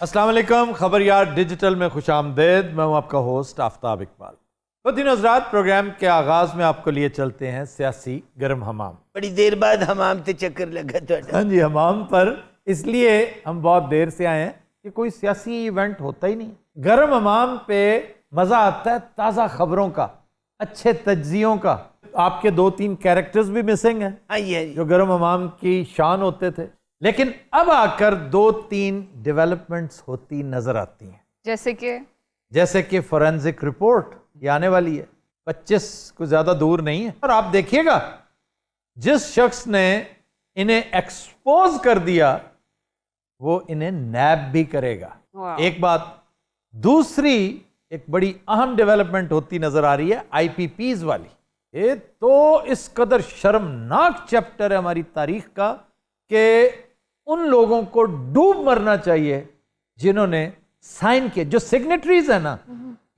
अस्सलाम वालेकुम, खबरयार डिजिटल में खुशामदेद। मैं हूं आपका होस्ट आफ्ताब इकबाल। तो दिन हज़रात, प्रोग्राम के आगाज में आपको लिए चलते हैं सियासी गर्म हमाम। बड़ी देर बाद हमाम ते चक्कर लगा तो। हाँ जी, हमाम पर इसलिए हम बहुत देर से आए हैं कि कोई सियासी इवेंट होता ही नहीं। गर्म हमाम पे मज़ा आता है ताज़ा खबरों का, अच्छे तज्जियों का। आपके 2-3 कैरेक्टर्स भी मिसिंग हैं हाँ जी, जो गर्म हमाम की शान होते थे, लेकिन अब आकर 2-3 डेवलपमेंट्स होती नजर आती हैं। जैसे कि फोरेंसिक रिपोर्ट ये आने वाली है, 25 को ज्यादा दूर नहीं है। और आप देखिएगा, जिस शख्स ने इन्हें एक्सपोज कर दिया वो इन्हें नैब भी करेगा। एक बात। दूसरी एक बड़ी अहम डेवलपमेंट होती नजर आ रही है IPPs वाली। ये तो इस कदर शर्मनाक चैप्टर है हमारी तारीख का कि उन लोगों को डूब मरना चाहिए जिन्होंने साइन किए, जो सिग्नेटरीज है ना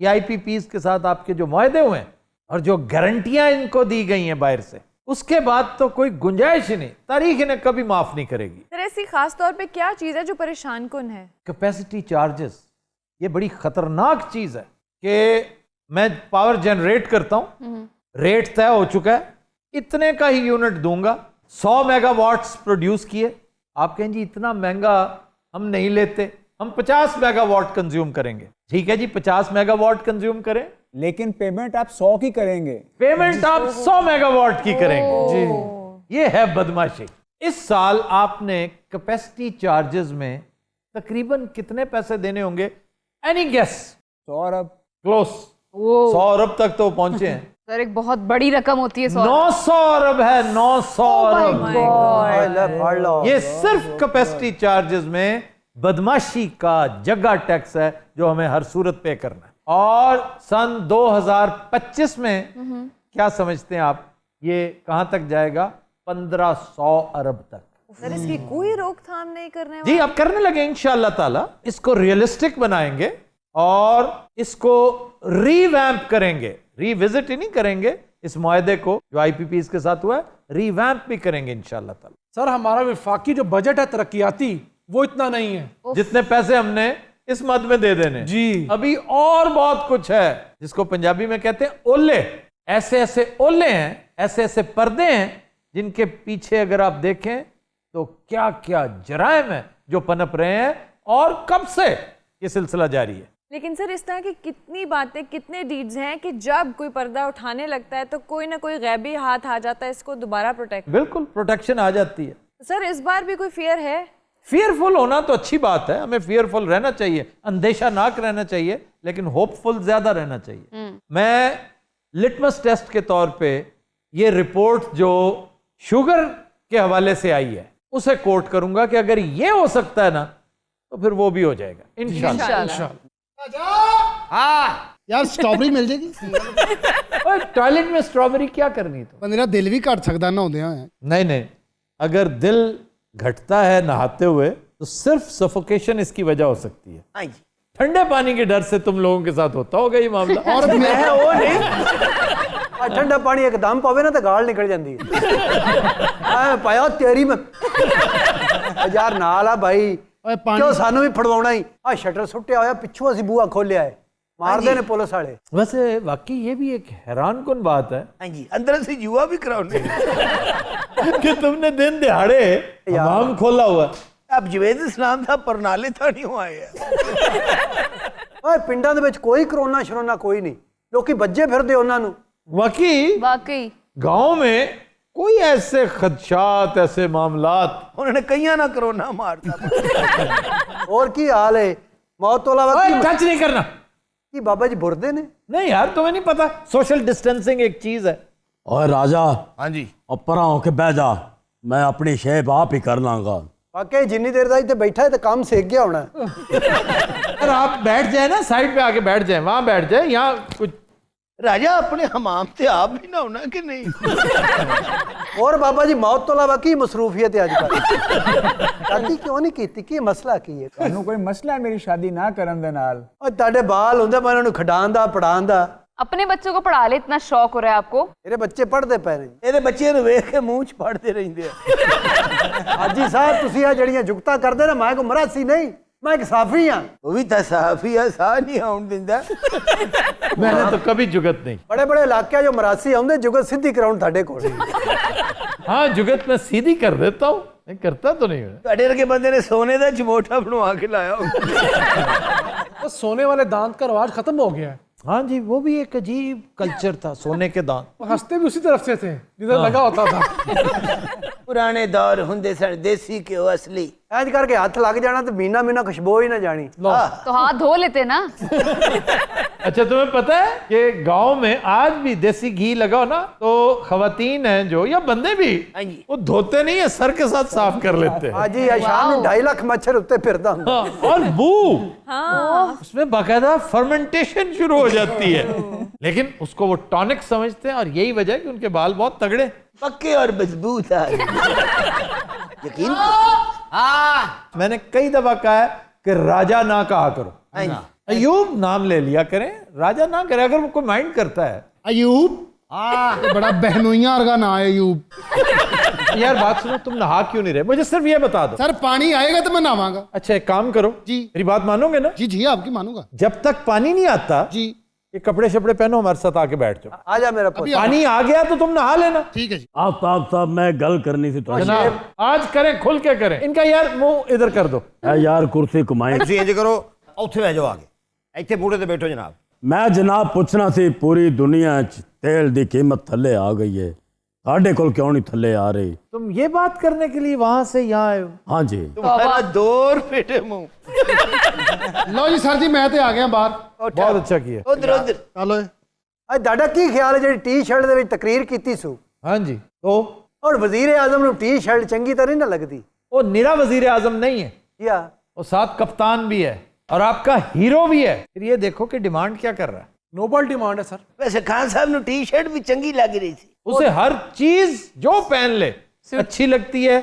ये IPPs के साथ आपके जो मुआहदे हुए हैं और जो गारंटियां इनको दी गई हैं बाहर से, उसके बाद तो कोई गुंजाइश ही नहीं, तारीख इन्हें कभी माफ नहीं करेगी। सर, ऐसी खास तौर पे क्या चीज है जो परेशान कुन है? कैपेसिटी चार्जेस, ये बड़ी खतरनाक चीज है कि मैं पावर जनरेट करता हूं, रेट तय हो चुका है, इतने का ही यूनिट दूंगा, 100 मेगावाट्स प्रोड्यूस किए। आप कहें जी इतना महंगा हम नहीं लेते, हम 50 मेगावाट कंज्यूम करेंगे। ठीक है जी, 50 मेगावाट कंज्यूम करें, लेकिन पेमेंट आप 100 की करेंगे। पेमेंट आप 100 मेगावाट की करेंगे जी। ये है बदमाशी। इस साल आपने कैपेसिटी चार्जेस में तकरीबन कितने पैसे देने होंगे? Any guess? 100 अरब क्लोज। 100 अरब तक तो पहुंचे हैं। सर, एक बहुत बड़ी रकम होती है। 900 अरब है, 900 अरब। ये सिर्फ कैपेसिटी चार्जेस में बदमाशी का जगह टैक्स है जो हमें हर सूरत पे करना है। और सन 2025 में क्या समझते हैं आप, ये कहां तक जाएगा? 1500 अरब तक। सर, इसकी कोई रोकथाम नहीं करने जी, अब करने लगे इंशाअल्लाह ताला। इसको रियलिस्टिक बनाएंगे और इसको रीवैम्प करेंगे, रिविजिट ही नहीं करेंगे इस मुआहदे को जो IPPs के साथ हुआ है, रीवैम्प भी करेंगे इंशाअल्लाह ताला। सर, हमारा विफाकी जो बजट है तरक्याती वो इतना नहीं है जितने पैसे हमने इस मद में दे देने जी। अभी और बहुत कुछ है जिसको पंजाबी में कहते हैं ओले। ऐसे ऐसे ओले हैं, ऐसे ऐसे पर्दे हैं जिनके पीछे अगर आप देखें तो क्या क्या जराइम है जो पनप रहे हैं और कब से ये सिलसिला जारी है। लेकिन सर, इस तरह की कितनी बातें, कितने डीड्स हैं कि जब कोई पर्दा उठाने लगता है तो कोई ना कोई गैबी हाथ आ जाता है इसको दोबारा प्रोटेक्ट। बिल्कुल, प्रोटेक्शन आ जाती है। सर, इस बार भी कोई फियर है? फियरफुल होना तो अच्छी बात है, हमें फियरफुल रहना चाहिए, अंदेशा नाक रहना चाहिए, लेकिन होपफुल ज्यादा रहना चाहिए। मैं लिटमस टेस्ट के तौर पे ये रिपोर्ट जो शुगर के हवाले से आई है उसे कोट करूंगा कि अगर ये हो सकता है ना तो फिर वो भी हो जाएगा इंशाल्लाह। हाँ यार, स्ट्रॉबेरी मिल जाएगी। टॉयलेट में स्ट्रॉबेरी क्या करनी? तो मेरा दिल भी घट सकता ना होंगे। नहीं नहीं, अगर दिल घटता है नहाते हुए तो सिर्फ सफोकेशन इसकी वजह हो सकती है। हाँ जी। ठंडे पानी के डर से तुम लोगों के साथ होता होगा ये मामला। और मैं वो नहीं, ठंडा पानी एकदम पावे ना तो गाल निकल जाती है। पाया तेरी में यार नाल आ भाई, क्यों सानू भी फड़वाना ही? आ शटर सुट्टिया होया, पिछू असी बूहा खोलिया है, मार देने पुलिस वाले। वैसे वाकई ये भी एक हैरान कुन बात है हाँ जी, अंदर से जुआ भी कराने कि तुमने दिन दिहाड़े हमाम खोला हुआ। अब जवेद इस्लाम था परनाले था नहीं हुआ है। पिंडां दे विच कोई कोरोना शरोना कोई नहीं, लोकी बज्जे फिरदे उन्हां नूं। वाकई गांव में कोई ऐसे खदशात, ऐसे मामलात उन्होंने कईयां ना कोरोना मारता। और की हाल है? मौत वाला वक्त टच नहीं करना की बाबा जी बुरदे ने? नहीं यार, तुम्हें नहीं पता सोशल डिस्टेंसिंग एक चीज है। और राजा, हाँ जी, परा होके बह जा, मैं अपनी शेप आप ही कर लांगा। वाकई जिन्नी देर तक बैठा है तो काम सीख गया होना। अगर आप बैठ जाए ना, साइड पे आके बैठ जाए, वहां बैठ जाए, यहाँ कुछ राजा अपने हमाम से आप भी ना होना कि नहीं? और बाबा जी मौत तो अलावा की मसरूफियत है आजकल? शादी क्यों नहीं की? की मसला की है? ਤੁਹਾਨੂੰ ਕੋਈ ਮਸਲਾ ਹੈ ਮੇਰੀ ਸ਼ਾਦੀ ਨਾ ਕਰਨ ਦੇ ਨਾਲ? और ताडे बाल होंगे मैं उन्होंने खिडाण दा पढ़ाण दा। अपने बच्चों को पढ़ा ले, इतना शौक हो रहा है आपको? मेरे बच्चे पढ़ते पे ने। ਇਹਦੇ ਬੱਚੇ ਨੂੰ ਵੇਖ ਕੇ ਮੂੰਹ ਚ ਪੜਦੇ ਰਹਿੰਦੇ ਆ। हाजी साहब तुसी आ जड़ियां जुगता करदे ना, मैं को मरासी नहीं, मैं एक साफी हाँ। वो भी तो साफी है, सा नहीं आउन दिंदा। मैंने तो कभी जुगत नहीं। बड़े बड़े इलाके जो मरासी आउंदे जुगत सीधी कराउन थाडे कोल। हाँ जुगत मैं सीधी कर देता हूँ, मैं करता तो नहीं हूँ। ਤੁਹਾਡੇ ਵਰਗੇ ਬੰਦੇ ਨੇ ਸੋਨੇ ਦਾ ਚਮੋਟਾ ਬਣਵਾ ਕੇ ਲਾਇਆ तो सोने वाले दांत का रवाज खत्म हो गया है। हाँ जी, वो भी एक अजीब कल्चर था, सोने के दांत। वो हंसते भी उसी तरफ से थे जिधर लगा होता था। ਪੁਰਾਣੇ ਦੌਰ ਹੁੰਦੇ ਸਨ, ਦੇਸੀ ਘਿਓ ਅਸਲੀ। इंज करके हाथ लग जाना तो महीना महीना खुशबू ही ना जानी। तो हाथ धो लेते ना। अच्छा तुम्हें पता है कि गांव में आज भी देसी घी लगाओ ना तो खवातीन हैं जो या बंदे भी हाँ जी। वो धोते नहीं है, सर के साथ साफ कर लेते हैं। हाँ जी, शाम में 2.5 लाख मच्छर उत्ते फिरदा हुंदा। हाँ, और बू उसमें बाकायदा फर्मेंटेशन शुरू हो जाती है, लेकिन उसको वो टॉनिक समझते हैं और यही वजह है कि उनके बाल बहुत तगड़े। पक्के और मजबूत है। यकीन हाँ, मैंने कई दफा कहा है कि राजा ना कहा करो, अयूब नाम ले लिया करें, राजा ना करें अगर वो कोई माइंड करता है। अयूब, हाँ बड़ा बहनोइया वर्गा ना है अयूब। यार बात सुनो, तुम नहा क्यों नहीं रहे? मुझे सिर्फ ये बता दो। सर पानी आएगा तो मैं नहावांगा। अच्छा एक काम करो जी। मेरी बात मानोगे ना? जी जी आपकी मानूंगा। जब तक पानी नहीं आता जी ये कपड़े शपड़े पहनो, हमारे साथ आके बैठ जाओ। आजा मेरा पुत्र। पानी आ गया तो तुम नहा लेना। ठीक है जी। आफ्ताब साहब मैं गल करनी सी तो जनाब आज करें, खुल के करें। इनका यार मुंह इधर कर दो। यार कुर्सी घुमाए। ਤੁਸੀਂ ਇੰਜ ਕਰੋ, ਉੱਥੇ ਬਹਿ ਜਾਓ ਆ ਕੇ, ਇੱਥੇ ਬੂੜੇ ਤੇ ਬੈਠੋ ਜਨਾਬ। मैं जनाब पूछना सी पूरी दुनिया च तेल दी कीमत थल्ले आ गई है, साढ़े कोल क्यों नहीं थल्ले आ रही? तुम ये बात करने के लिए वहां से यहाँ आए हो? हाँ जी। तुम्हारा 2 रुपए मुंह। लो जी सर जी मैं तो आ गया बाहर। बहुत अच्छा किया। उधर उधर चलो ਅੱਜ ਤੁਹਾਡਾ ਕੀ ਖਿਆਲ ਹੈ ਜਿਹੜੀ ਟੀ-ਸ਼ਰਟ ਦੇ ਵਿੱਚ ਤਕਰੀਰ ਕੀਤੀ ਸੂ? हाँ जी, तो ਔਰ ਵਜ਼ੀਰ ਆਜ਼ਮ ਨੂੰ ਟੀ-ਸ਼ਰਟ ਚੰਗੀ ਤਰ੍ਹਾਂ ਨਹੀਂ ਨਾ ਲੱਗਦੀ? वो निरा वजीर आजम नहीं है, या वो साथ कप्तान भी है और आपका हीरो भी है। फिर ये देखो कि डिमांड क्या कर रहा है। नोबल डिमांड है सर। वैसे खान साहब ने टी-शर्ट भी चंगी लग रही थी। उसे हर चीज जो पहन ले अच्छी लगती है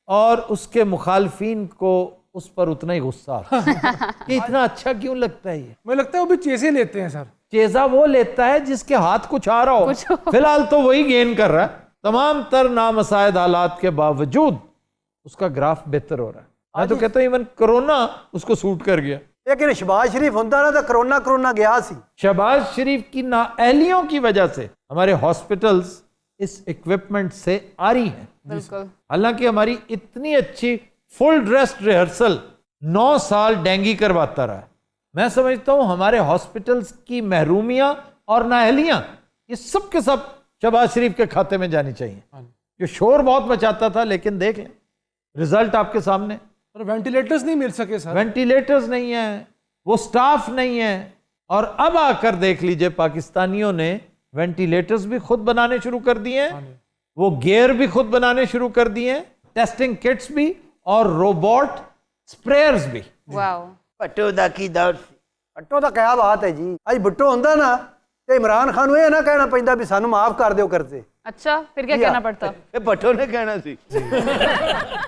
और उसके मुखालफीन को उस पर उतना ही गुस्सा आता है कि इतना अच्छा क्यों लगता है ये। मुझे लगता है वो भी चेज़े लेते हैं सर। चेजा वो लेता है जिसके हाथ कुछ आ रहा हो। फिलहाल तो वही गेन कर रहा है। तमाम तर नामसायद हालात के बावजूद उसका ग्राफ बेहतर हो रहा है। मैं तो कहता हूँ इवन कोरोना उसको सूट कर गया। लेकिन शहबाज शरीफ होता ना तो कोरोना गया सी। शहबाज शरीफ की नाअहलियों की वजह से हमारे हॉस्पिटल्स इस इक्विपमेंट से आरी हैं। बिल्कुल। हालांकि हमारी इतनी अच्छी फुल ड्रेस रिहर्सल 9 साल डेंगी करवाता रहा है। मैं समझता हूं हमारे हॉस्पिटल्स की महरूमियां और नाअहलियां ये सब के सब शहबाज शरीफ के खाते में जानी चाहिए। जो शोर बहुत मचाता था, लेकिन देख लें रिजल्ट आपके सामने। और वेंटिलेटर्स नहीं मिल सके सर। वेंटिलेटर्स नहीं है, वो स्टाफ नहीं है, और अब आकर देख लीजिए पाकिस्तानियों ने वेंटिलेटर्स भी खुद बनाने शुरू कर दिए हैं, वो गियर भी खुद बनाने शुरू कर दिए हैं, टेस्टिंग किट्स भी और रोबोट स्प्रेयर्स भी। वाओ। भट्टो दा की दौर सी। भट्टो ਦਾ ਕਿਆ ਬਾਤ ਹੈ ਜੀ। ਅੱਜ ਭੁੱਟੋ ਹੁੰਦਾ ਨਾ ਤੇ ਇਮਰਾਨ ਖਾਨ ਨੂੰ ਇਹ ਨਾ ਕਹਿਣਾ ਪੈਂਦਾ ਵੀ ਸਾਨੂੰ ਮਾਫ ਕਰ ਦਿਓ ਕਰਜ਼ੇ। अच्छा फिर क्या कहना पड़ता? ਇਹ ਭੱਟੋ ਨੇ ਕਹਿਣਾ ਸੀ।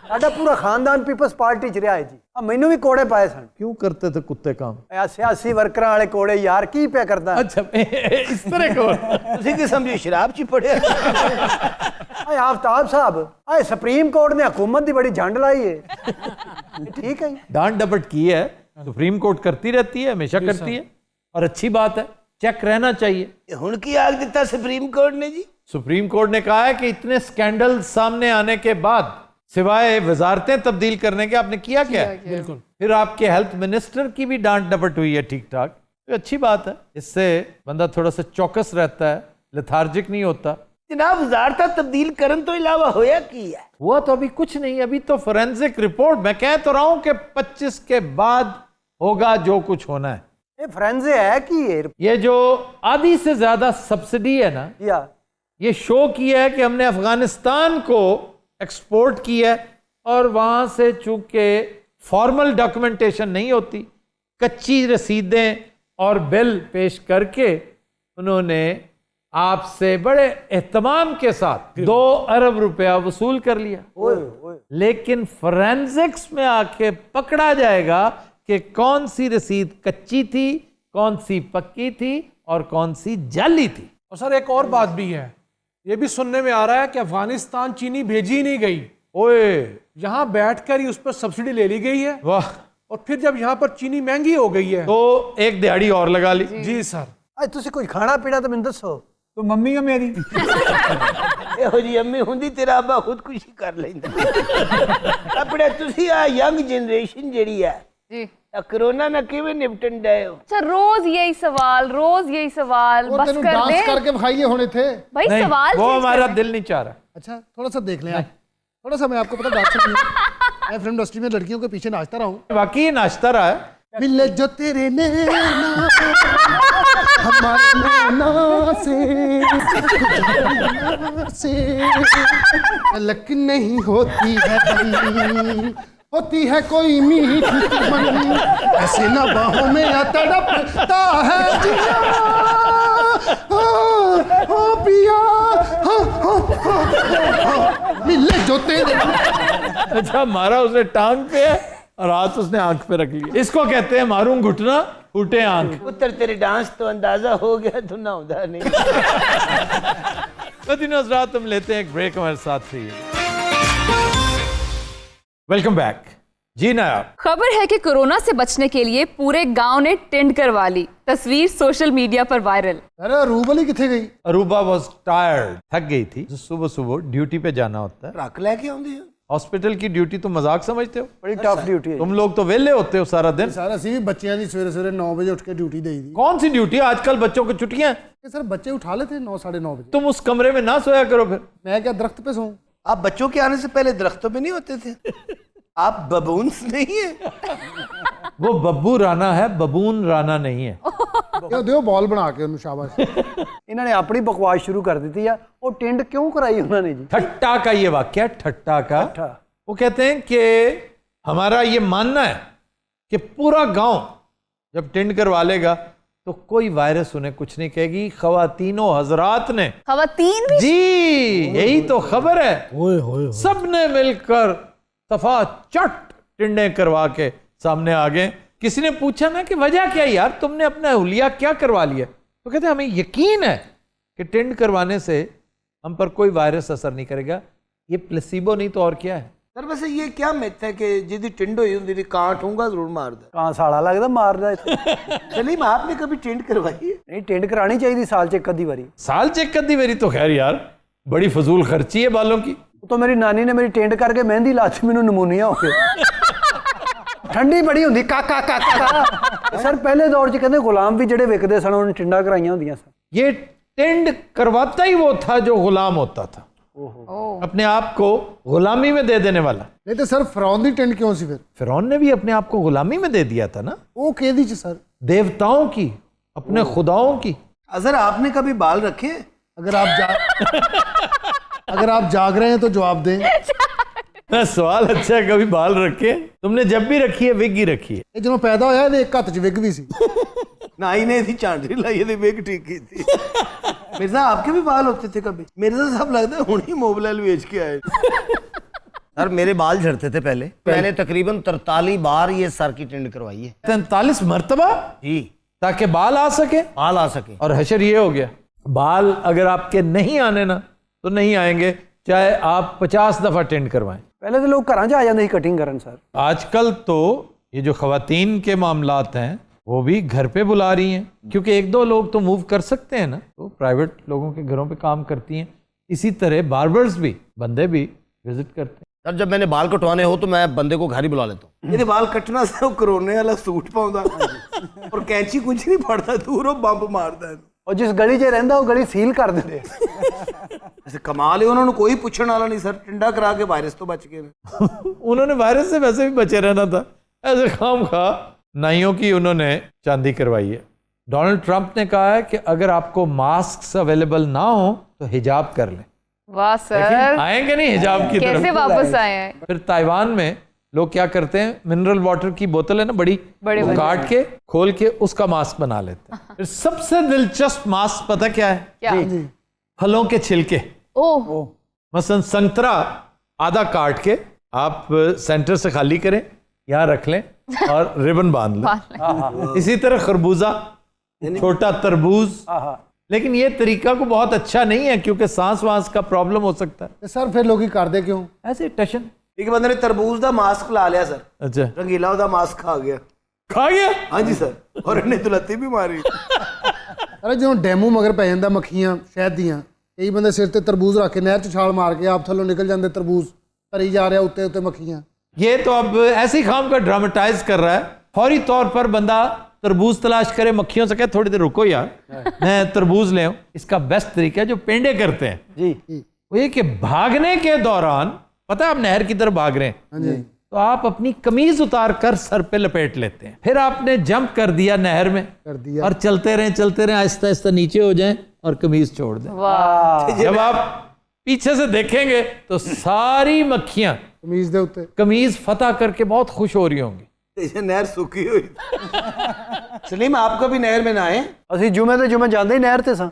ਸਾਡਾ ਪੂਰਾ ਖਾਨਦਾਨ ਪੀਪਲਸ ਪਾਰਟੀ ਚ ਰਿਹਾ ਹੈ ਜੀ। ਆ ਮੈਨੂੰ ਵੀ ਕੋੜੇ ਪਾਏ ਸਨ। क्यों करते थे कुत्ते काम? ਆ ਸਿਆਸੀ ਵਰਕਰਾਂ ਵਾਲੇ ਕੋੜੇ ਯਾਰ ਕੀ ਪਿਆ ਕਰਦਾ। अच्छा इस तरह को ਤੁਸੀਂ ਕੀ ਸਮਝੀ ਸ਼ਰਾਬ ਚ ਹੀ ਪੜਿਆ? ਆ ਆਫਤਾਬ ਸਾਹਿਬ ਆ ਸੁਪਰੀਮ ਕੋਰਟ ਨੇ ਹਕੂਮਤ ਦੀ ਬੜੀ ਝੰਡ ਲਾਈ ਹੈ। ठीक है। डांट डपट की है, सुप्रीम कोर्ट करती रहती है, हमेशा करती है, और अच्छी बात है, चेक रहना चाहिए। ਹੁਣ ਕੀ ਆਖ ਦਿੱਤਾ सुप्रीम कोर्ट ने जी? सुप्रीम कोर्ट ने कहा है कि इतने स्कैंडल सामने आने के बाद सिवाय वजारतें तब्दील करने के आपने किया क्या? बिल्कुल। फिर आपके हेल्थ मिनिस्टर की भी डांट डपट हुई है ठीक ठाक, तो अच्छी बात है। इससे बंदा थोड़ा सा चौकस रहता है, लेथार्जिक नहीं होता। जनाब वजारता तब्दील करन तो इलावा होया की है? हुआ तो अभी कुछ नहीं, अभी तो फोरेंसिक रिपोर्ट। मैं कह तो रहा हूं कि 25 के बाद होगा जो कुछ होना है। ये फरेंजे है कि ये जो आधी से ज्यादा सब्सिडी है ना, या ये शो किया है कि हमने अफगानिस्तान को एक्सपोर्ट किया है, और वहां से चूंकि फॉर्मल डॉक्यूमेंटेशन नहीं होती, कच्ची रसीदें और बिल पेश करके उन्होंने आपसे बड़े एहतमाम के साथ 2 अरब रुपया वसूल कर लिया। लेकिन फोरेंसिक्स में आके पकड़ा जाएगा कि कौन सी रसीद कच्ची थी, कौन सी पक्की थी और कौन सी जाली थी। और सर एक और बात भी है, ये भी सुनने में आ रहा है कि अफगानिस्तान चीनी भेजी ही नहीं गई, ओए यहाँ बैठकर ही उस पर सब्सिडी ले ली गई है वाह। और फिर जब यहाँ पर चीनी महंगी हो गई है तो एक दिहाड़ी और लगा ली। जी सर। ਅੱਜ ਤੁਸੀਂ ਕੋਈ ਖਾਣਾ ਪੀਣਾ ਤਾਂ ਮੈਨੂੰ ਦੱਸੋ। तो मम्मी है मेरी ਇਹੋ ਜੀ ਅੰਮੀ ਹੁੰਦੀ ਤੇਰਾ ਅੱਬਾ ਖੁਦਕੁਸ਼ੀ ਕਰ ਲੈਂਦਾ ਆਪਣੇ ਤੁਸੀਂ ਆ ਯੰਗ ਜਨਰੇਸ਼ਨ ਜਿਹੜੀ ਹੈ जी कोरोना ना किवें निपटन डे हो अच्छा रोज यही सवाल वो बस तेनू कर डांस दे करके दिखाइए हुणे थे। भाई नहीं, सवाल वो change हमारा कर। दिल नहीं चाह रहा। अच्छा थोड़ा सा देख लें आप, थोड़ा सा। मैं आपको पता डांसर नहीं हूं। मैं फिल्म इंडस्ट्री में लड़कियों के पीछे नाचता रहा हूँ। वाकई नाचता रहा है। मिले जो तेरे नैना हमारे नैना से लक नहीं होती है बनी, होती है कोई मीठी मन, ऐसे ना बाहों में तड़पता है जिया। हो पिया मिले जो तेरे। अच्छा मारा उसने टांग पे है और हाथ उसने आंख पे रख लिया। इसको कहते हैं मारूं घुटना फूटे आंख। पुत्र तेरे डांस तो अंदाजा हो गया तू नहाउंदा नहीं तो दिनों रात हम लेते हैं एक ब्रेक, हमारे साथ रहिए। Welcome back. जी नायाब। खबर है कि कोरोना से बचने के लिए पूरे गांव ने टेंट करवा ली। तस्वीर सोशल मीडिया पर वायरल। अरे अरूबली किथे गई? अरूबा वाज टायर्ड, थक गई थी। सुबह सुबह ड्यूटी पे जाना होता है। रख लेके आउंदी हो हॉस्पिटल की ड्यूटी तो मजाक समझते हो? बड़ी टफ ड्यूटी है। तुम लोग तो वेले होते हो सारा दिन। सर ਅਸੀਂ ਵੀ ਬੱਚਿਆਂ ਦੀ ਸਵੇਰੇ ਸਵੇਰੇ 9 ਵਜੇ ਉੱਠ ਕੇ ਡਿਊਟੀ ਦੇਈ ਦੀ। कौन सी ड्यूटी? आजकल बच्चों को छुट्टियां हैं। कि सर बच्चे उठा लेते 9 साढ़े 9 बजे। तुम उस कमरे में ना सोया करो फिर। मैं क्या दरख्त पे सोऊं? आप बच्चों के आने से पहले दरख्तों पे नहीं होते थे आप बबून्स नहीं है वो बब्बू राना है, बबून राना नहीं है। ਦਿਓ ਦਿਓ ਬਾਲ ਬਣਾ ਕੇ ਉਹਨੂੰ ਸ਼ਾਬਾਸ਼। ਇਹਨਾਂ ਨੇ ਆਪਣੀ ਬਕਵਾਸ ਸ਼ੁਰੂ ਕਰ ਦਿੱਤੀ ਆ। ਉਹ ਟਿੰਡ ਕਿਉਂ ਕਰਾਈ ਉਹਨਾਂ ਨੇ ਜੀ? ठट्टा का ये वाक्य, ठट्टा का। वो कहते हैं कि हमारा ये मानना है कि पूरा गांव जब टेंट करवा लेगा तो कोई वायरस उन्हें कुछ नहीं कहेगी। खवातीनों हजरात ने, खवातीन भी? जी यही तो खबर है, सबने मिलकर सफा चट टिंडे करवा के सामने आ गए। किसी ने पूछा ना कि वजह क्या है यार, तुमने अपना हुलिया क्या करवा लिया? तो कहते हमें यकीन है कि टेंट करवाने से हम पर कोई वायरस असर नहीं करेगा। ये प्लेसिबो नहीं तो और क्या है? सर वैसे ये क्या मिथ है कि जिदी टिंड हुई होंगी कां ठूंगा जरूर मारदा ਕਾਂ ਸਾਲਾ ਲੱਗਦਾ ਮਾਰਦਾ ਇੱਥੇ। सलीम आपने कभी टिंड करवाई है ਨਹੀਂ ਟਿੰਡ ਕਰਾਣੀ ਚਾਹੀਦੀ ਸਾਲ 'ਚ ਇੱਕ ਅੱਧੀ ਵਾਰੀ। साल चेक कर दी मेरी तो खैर यार बड़ी फजूल खर्ची है बालों की। तो मेरी नानी ने मेरी टेंट करके मेहंदी लाती, मैनू नमूनिया हो गया। ठंडी बड़ी हुंदी का सर पहले दौर च कहते गुलाम भी जेडे विकदे सन उन्होंने टिंडा कराइयां हुंदियां सन। ये टेंड करवाता ही वो था जो गुलाम होता था, अपने आप को गुलामी में दे देने वाला। नहीं तो सर फरौन दी टेंट क्यों सी फिर? फिरौन ने भी अपने आप को गुलामी में दे दिया था ना, वो केदी च सर? देवताओं की, अपने खुदाओं की। अजहर आपने कभी बाल रखे हैं? अगर आप जाग रहे हैं तो जवाब दें। सवाल अच्छा है, कभी बाल रखे? तुमने जब भी रखी है विग ही रखी है। ये ਜਦੋਂ ਪੈਦਾ ਹੋਇਆ ਇਹਦੇ ਇੱਕ ਹੱਥ 'ਚ ਵਿਗ ਵੀ ਸੀ। नाई ने थी चांदरी लाई थी बेग ठीक की थी मिर्जा आपके भी बाल होते थे कभी? मिर्जा साहब लगता है हुणी मोबाइल बेच के आए सर मेरे बाल झड़ते थे पहले। मैंने तकरीबन 43 बार ये सर की टिंड करवाई है 43 मरतबा, जी, ताकि बाल आ सके। बाल आ सके। और हशर ये हो गया, बाल अगर आपके नहीं आने ना तो नहीं आएंगे, चाहे आप 50 दफा टेंड करवाएं। पहले तो लोग घरां 'ਚ आ जाते ਸੀ कटिंग करन सर। आजकल तो ये जो खवातीन के मामलात हैं वो भी घर पे बुला रही हैं, क्योंकि एक दो लोग तो मूव कर सकते हैं ना, तो प्राइवेट लोगों के घरों पे काम करती हैं। इसी तरह बार्बर्स भी, बंदे भी विजिट करते हैं। सर जब मैंने बाल कटवाने हो तो मैं बंदे को घर ही बुला लेता हूँ। ये बाल कटना से कोरोने वाला सूट पाਉਂਦਾ और कैंची कुछ नहीं पड़ता दूर वो बंब मारदा है और जिस गली 'ਚ ਰਹਿੰਦਾ ਉਹ गली सील कर ਦਿੰਦੇ। ऐसे कमाल है उन्होंने कोई पूछने वाला नहीं सर टिंडा करा के वायरस तो बच गए उन्होंने वायरस से वैसे भी बचे रहना था, ऐसे खाम खा नाइयों की उन्होंने चांदी करवाई है। डोनाल्ड ट्रंप ने कहा है कि अगर आपको मास्क अवेलेबल ना हो तो हिजाब कर लें। वाह सर, आएंगे नहीं हिजाब की तरफ? कैसे वापस आए हैं? फिर ताइवान में लोग क्या करते हैं, मिनरल वाटर की बोतल है ना बड़ी, वो काट के खोल के उसका मास्क बना लेते हैं। फिर सबसे दिलचस्प मास्क पता क्या है? क्या? फलों के छिलके। ओह, मसलन संतरा आधा काट के आप सेंटर से खाली करें, यहाँ रख लें और रिबन बांध लें। इसी तरह खरबूजा, छोटा तरबूज। लेकिन ये तरीका को बहुत अच्छा नहीं है क्योंकि सांस वांस का प्रॉब्लम हो सकता है। सर फिर लोग ही कर दे क्यों? ऐसे टशन ਇੱਕ ਬੰਦੇ ਨੇ ਤਰਬੂਜ ਦਾ ਮਾਸਕ ਲਾ ਲਿਆ ਸਰ, अच्छा ਰੰਗੀਲਾ ਉਹਦਾ ਮਾਸਕ ਖਾ ਗਿਆ। खा गया ਹਾਂਜੀ ਸਰ, ਔਰ ਇਹਨੇ ਦੁਲੱਤੀ ਵੀ ਮਾਰੀ। ਅਰੇ ਜਦੋਂ ਡੈਮੂ ਮਗਰ ਪੈ ਜਾਂਦਾ ਮੱਖੀਆਂ ਸ਼ਹਿਦ ਦੀਆਂ, ਕਈ ਬੰਦੇ ਸਿਰ ਤੇ ਤਰਬੂਜ ਰੱਖ ਕੇ ਨਹਿਰ 'ਚ ਛਾਲ ਮਾਰ ਕੇ ਆਪ ਥੱਲੋਂ ਨਿਕਲ ਜਾਂਦੇ, ਤਰਬੂਜ ਭਰੀ ਜਾ ਰਿਹਾ ਉੱਤੇ ਉੱਤੇ ਮੱਖੀਆਂ। ये तो अब ऐसी खाम का ड्रामेटाइज कर रहा है। फौरी तौर पर बंदा तरबूज तलाश करे, मक्खियों से कहे थोड़ी देर रुको यार, मैं तरबूज ले आऊं। इसका बेस्ट तरीका है जो पेंडे करते हैं जी, वो ये कि भागने के दौरान, पता है आप नहर की तरफ भाग रहे हैं, तो आप अपनी कमीज उतार कर सर पे लपेट लेते हैं, फिर आपने जंप कर दिया नहर में कर दिया और चलते रहे आहिस्ता आहिस्ता नीचे हो जाएं और कमीज छोड़ दें। वाह, जब आप पीछे से देखेंगे तो सारी मक्खियां कमीज दे उत्ते कमीज फतह करके बहुत खुश हो रही होंगी। ये नहर सूखी हुई। सलीम आप कभी नहर में नहाए? ਅਸੀਂ ਜੁਮੇ ਤੇ ਜੁਮੇ ਜਾਂਦੇ ਹੀ ਨਹਿਰ ਤੇ ਸਾਂ।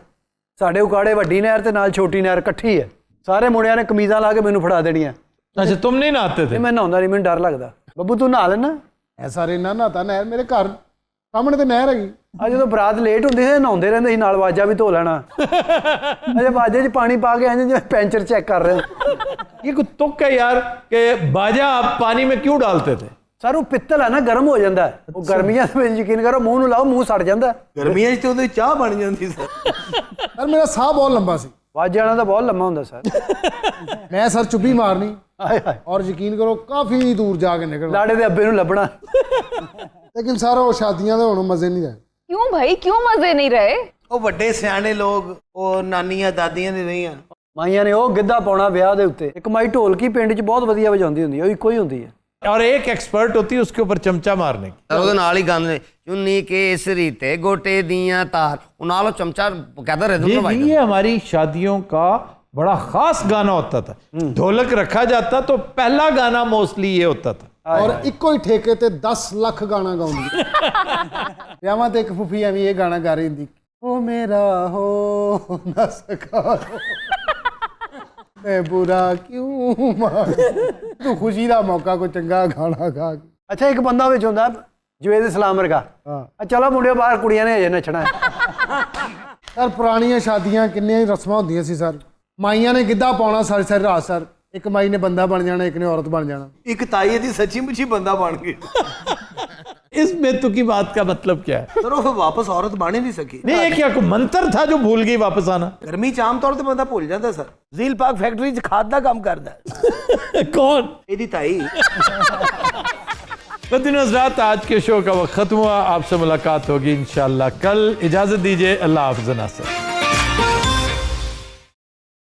ਸਾਡੇ ਉਕਾੜੇ ਵੱਡੀ ਨਹਿਰ ਤੇ ਨਾਲ ਛੋਟੀ ਨਹਿਰ ਇਕੱਠੀ ਹੈ। ਸਾਰੇ ਮੁੰਡਿਆਂ ਨੇ ਕਮੀਜ਼ਾਂ ਲਾ ਕੇ ਮੈਨੂੰ ਫੜਾ ਦੇਣੀਆਂ। अच्छा तुम नहीं नहाते थे? ਮੈਂ ਨਹਾਉਂਦਾ ਨਹੀਂ, ਮੈਨੂੰ ਡਰ ਲੱਗਦਾ। ਬੱਬੂ ਤੂੰ ਨਹਾ ਲੈਣਾ? ਐਸਾ ਰੇਨਾ ਨਹਾਤਾ ਨਹਿਰ, ਮੇਰੇ ਘਰ ਸਾਹਮਣੇ ਤੇ ਨਹਿਰ ਹੈਗੀ। ਆ ਜਦੋਂ ਬਰਾਤ ਲੇਟ ਹੁੰਦੀ ਸੀ ਨਹਾਉਂਦੇ ਰਹਿੰਦੇ ਸੀ, ਨਾਲ ਵਾਜਾ ਵੀ ਧੋ ਲੈਣਾ। ਅਜੇ ਵਾਜੇ 'ਚ ਪਾਣੀ ਪਾ ਕੇ ਆਏ ਜਿਵੇਂ ਪੈਂਚਰ ਚੈੱਕ ਕਰ ਰਹੇ ਹੋ। ये कुछ तुक है यार कि बाजा आप पानी में क्यों डालते थे? ਸਰ ਉਹ ਪਿੱਤਲ ਹੈ ਨਾ, ਗਰਮ ਹੋ ਜਾਂਦਾ ਹੈ। ਉਹ ਗਰਮੀਆਂ ਦੇ ਵਿੱਚ ਯਕੀਨ ਕਰੋ ਮੂੰਹ ਨੂੰ ਲਾਓ, ਮੂੰਹ ਸੜ ਜਾਂਦਾ। ਗਰਮੀਆਂ 'ਚ ਤੇ ਉਹਦੀ ਚਾਹ ਬਣ ਜਾਂਦੀ ਸਰ। ਪਰ ਮੇਰਾ ਸਾਹ ਬਹੁਤ ਲੰਬਾ ਸੀ। ਵਾਜੇ ਵਾਲਾ ਤਾਂ ਬਹੁਤ ਲੰਮਾ ਹੁੰਦਾ ਸਰ। ਮੈਂ ਸਰ ਚੁੱਭੀ ਮਾਰਨੀ ਹਾਏ ਹਾਏ, ਔਰ ਯਕੀਨ ਕਰੋ ਕਾਫੀ ਦੂਰ ਜਾ ਕੇ ਨਿਕਲਣਾ। ਲਾੜੇ ਦੇ ਅੱਬੇ ਨੂੰ ਲੱਭਣਾ। ਲੇਕਿਨ ਸਰ ਉਹ ਸ਼ਾਦੀਆਂ ਦੇ ਹੁਣ ਮਜ਼ੇ ਨਹੀਂ ਰਹੇ। क्यों भाई, क्यों मजे नहीं रहे? ਉਹ ਵੱਡੇ ਸਿਆਣੇ ਲੋਕ, ਉਹ ਨਾਨੀਆਂ ਦਾਦੀਆਂ ਦੀ ਰਹੀਆਂ। ਮਾਈਆਂ ਨੇ ਉਹ ਗਿੱਧਾ ਪਾਉਣਾ ਵਿਆਹ ਦੇ ਉੱਤੇ। ਇੱਕ ਮਾਈ ਢੋਲਕੀ ਪਿੰਡ 'ਚ ਬਹੁਤ ਵਧੀਆ ਵਜਾਉਂਦੀ ਹੁੰਦੀ ਹੈ, ਉਹ ਇੱਕੋ ਹੀ ਹੁੰਦੀ ਹੈ। और एक एक्सपर्ट होती है उसके ऊपर चमचा मारने की। ਉਹਦੇ ਨਾਲ ਹੀ ਗਾਣੇ ਚੁੰਨੀ ਕੇਸਰੀ ਤੇ ਗੋਟੇ ਦੀਆਂ ਤਾਰ, ਉਹ ਨਾਲ ਉਹ ਚਮਚਾ ਕਹਿੰਦਾ ਰਹਿ ये हमारी शादियों का बड़ा खास गाना होता था। ढोलक रखा जाता तो पहला गाना मोस्टली ये होता था। ਔਰ ਇੱਕੋ ਹੀ ਠੇਕੇ ਤੇ 10 ਲੱਖ ਗਾਣਾ ਗਾਉਂਦੀ। ਵਿਆਹਾਂ ਤੇ ਇੱਕ ਫੁੱਫੀ ਐਵੇਂ ਇਹ ਗਾਣਾ ਗਾ ਰਹੀ ਹੁੰਦੀ, ਉਹ ਮੇਰਾ ਹੋ ਨਾ ਸਕਾ ਮੈਂ ਬੁਰਾ ਕਿਉਂ ਮਾਰ, ਤੂੰ ਖੁਸ਼ੀ ਦਾ ਮੌਕਾ ਕੋਈ ਚੰਗਾ ਗਾਣਾ ਗਾ ਕੇ। ਅੱਛਾ ਇੱਕ ਬੰਦਾ ਵਿੱਚ ਹੁੰਦਾ ਜਵੇਦ ਇਸਲਾਮ ਵਰਗਾ, ਆ ਚਲੋ ਮੁੰਡਿਓ ਬਾਹਰ, ਕੁੜੀਆਂ ਨੇ ਹਜੇ ਨੱਚਣਾ ਹੈ। ਸਰ ਪੁਰਾਣੀਆਂ ਸ਼ਾਦੀਆਂ ਕਿੰਨੀਆਂ ਹੀ ਰਸਮਾਂ ਹੁੰਦੀਆਂ ਸੀ ਸਰ। ਮਾਈਆਂ ਨੇ ਗਿੱਧਾ ਪਾਉਣਾ ਸਾਰੀ ਸਾਰੀ ਰਾਤ ਸਰ। ਇੱਕ ਮਾਈ ਨੇ ਬੰਦਾ ਬਣ ਜਾਣਾ, ਇੱਕ ਨੇ ਔਰਤ ਬਣ ਜਾਣਾ। ਇੱਕ ਤਾਈ ਦੀ ਸੱਚੀ ਮੁੱਚੀ ਬੰਦਾ ਬਣ ਗਈ। इस बेतु की बात का मतलब क्या है? सर वो वापस औरत बन ही नहीं सकी। नहीं, ये क्या कोई मंत्र था जो भूल गई वापस आना? गर्मी च आम तौर ते बंदा भूल जाता सर। झील पाक फैक्ट्री च खाद दा काम करदा है। कौन? एदी ताई। बद्दीन हज़रात, आज के शो का वक्त खत्म हुआ। आपसे मुलाकात होगी इंशाल्लाह कल। इजाजत दीजिए, अल्लाह हाफ़िज़ नासिर।